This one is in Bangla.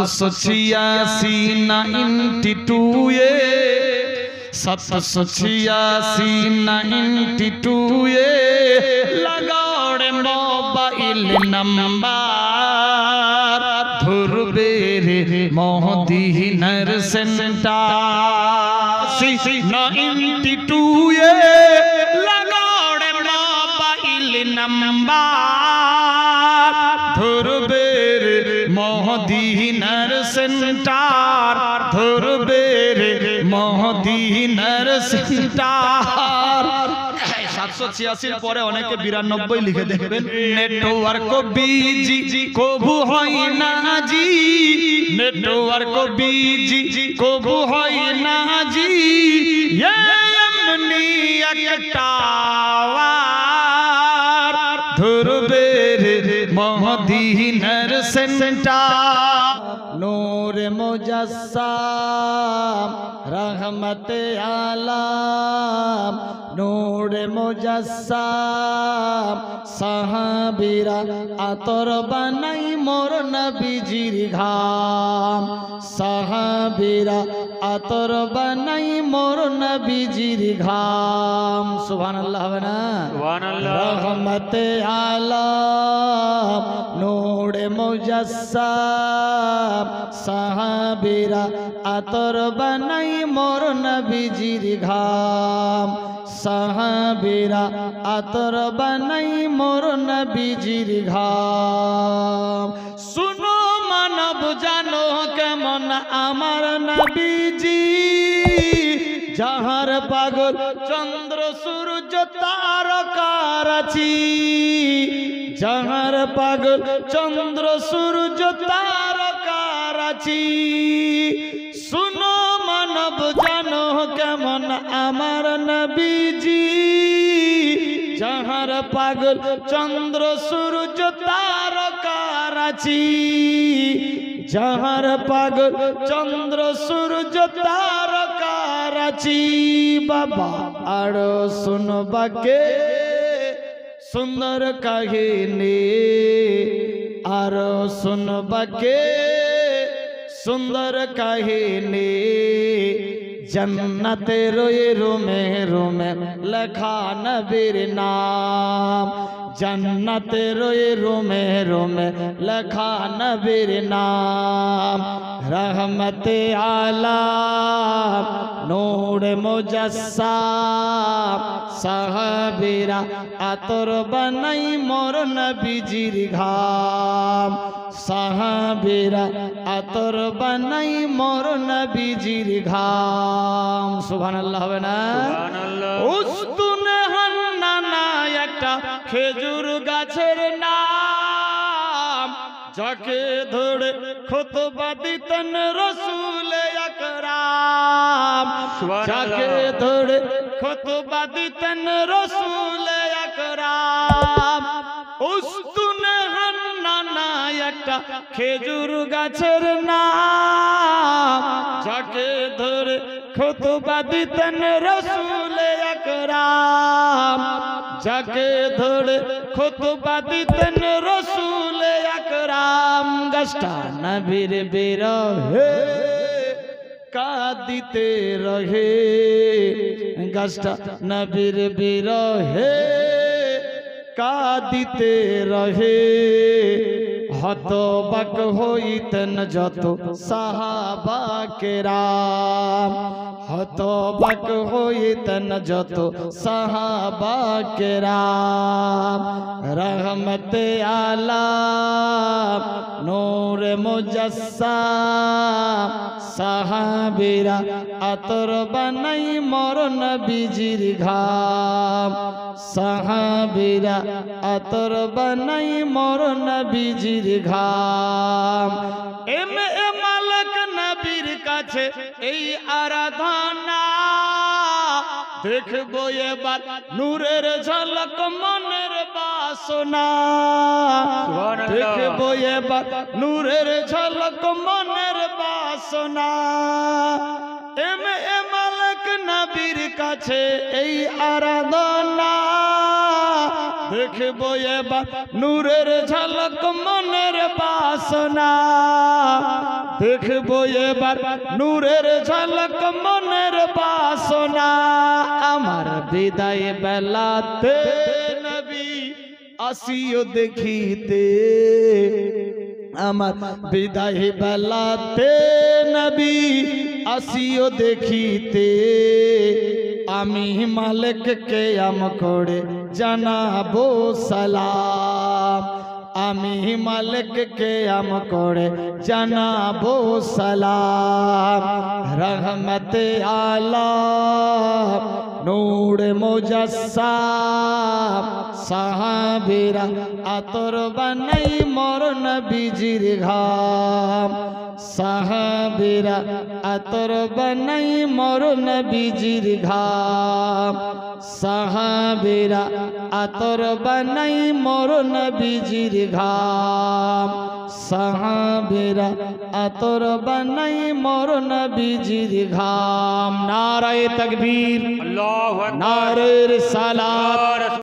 786 92 786 92 लगाओ रे मोबाइल नंबर धुरबे रे मोहदीनर सेंटर 92 लगाओ रे मोबाइल नंबर धुरबे रे मोहदीनर सेंटर धुरबे रे मोहदीनर सेंटर 786 পরে অনেকে 92 লিখে দেখবেন নেটওয়ার্ক বিজি কবু হয় না জি নেটওয়ার্ক বিজি কবু হয় না জি এমনি একটা ধরবে রে মদিনার সেন্টার নূর মুজাসসাম रहमते आलम नूर मुजस्सम साहाबीरा आतर बनाई मोर नबीजिर घाम साहाबीरा आतर बनाई मोर नबीजिर घाम सुभानाल्लाह बना सुभानाल्लाह रहमते आलम नूर मुजस्सम साहाबीरा आतर बनाई मोर नबीजिर घाम साहाबीरा आतर बनाई मोर नबीजिर घाम सुनो मानव जानो केमन आमार नबीजी जहार पागल चंद्र सूरज तारकार आछि जहार पागल चंद्र सूरज तारकार आछि सुनो मानव जानो केमन आमार नबीजी जहार पागल चंद्र सूरज तारकार आछि जहार पागल चंद्र सूरज तारकार आछि बाबा आरो सुनबा के सुंदर काहिनी आरो सुनबा के सुंदर काहिनी जन्नते रोए रूमे रूमे लखा नबीर नाम जन्नते रोए रूमे रूमे लखा नबीर नाम रहमते आलम नूर मुजस्सम साहाबीरा आतर बनाई मोर नबीजिर घाम साहाबीरा आतर बनाई मोर नबीजिर घाम सुभानाल्लाह बना सुभानाल्लाह उस्तुने हान्नाना একটা খেজুর গাছের নাম যাকে ধরে খুতবা দিতেন রাসূল আকরাম যাকে ধরে খুতবা দিতেন রাসূল আকরাম উস্তুনে হান্নানা একটা খেজুর গাছের নাম যাকে ধরে খুতবা দিতেন রাসূল আকরাম যাকে ধরে খুতবা দিতেন রাসূল আকরাম গাছটা নবীর বিরহে কাঁদিতে রহে গাছটা নবীর বিরহে কাঁদিতে রহে হতবাক হইতেন যত সাহাবা কেরাম হতবাক হইতেন যত সাহাবা কেরাম রহমতে আলম নূর মুজস্সম সাহাবীরা আতর বানাই মোর নবীজির ঘাম সাহাবীরা আতর বানাই মোর নবীজির ঘাম এম এ মালিক নবীর কাছে এই আরাধনা দেখবো এবার নূরের ঝলক মনের বাসনা দেখবো এবার নূরের ঝলক মনের বাসনা এম এ মালিক নবীর কাছে এই আরাধনা দেখবো এবার নূরের ঝলক মনের বাসনা দেখবো এবার নূরের ঝলক মনের বাসনা আমার বিদায় বেলাতে নবী আসিও দেখিতে আমার বিদায় বেলাতে নবী আসিও দেখিতে আমি মালিক কে আম করে জানাবো সালাম আমি মালিক কে আম করে জানাবো সালাম রহমতে আলাম নূর মুজাসসাম সাহাবীরা আতর বানাই মোর নবীজির ঘাম সাহাবীরা আতর বানাই মোর নবীজির ঘাম সাহাবীরা আতর বানাই মোর নবীজির ঘাম সাহাবীরা আতর বানাই মোর নবীজির ঘাম নারায়ে তাকবীর আল্লাহু আকবার নারে রিসালাত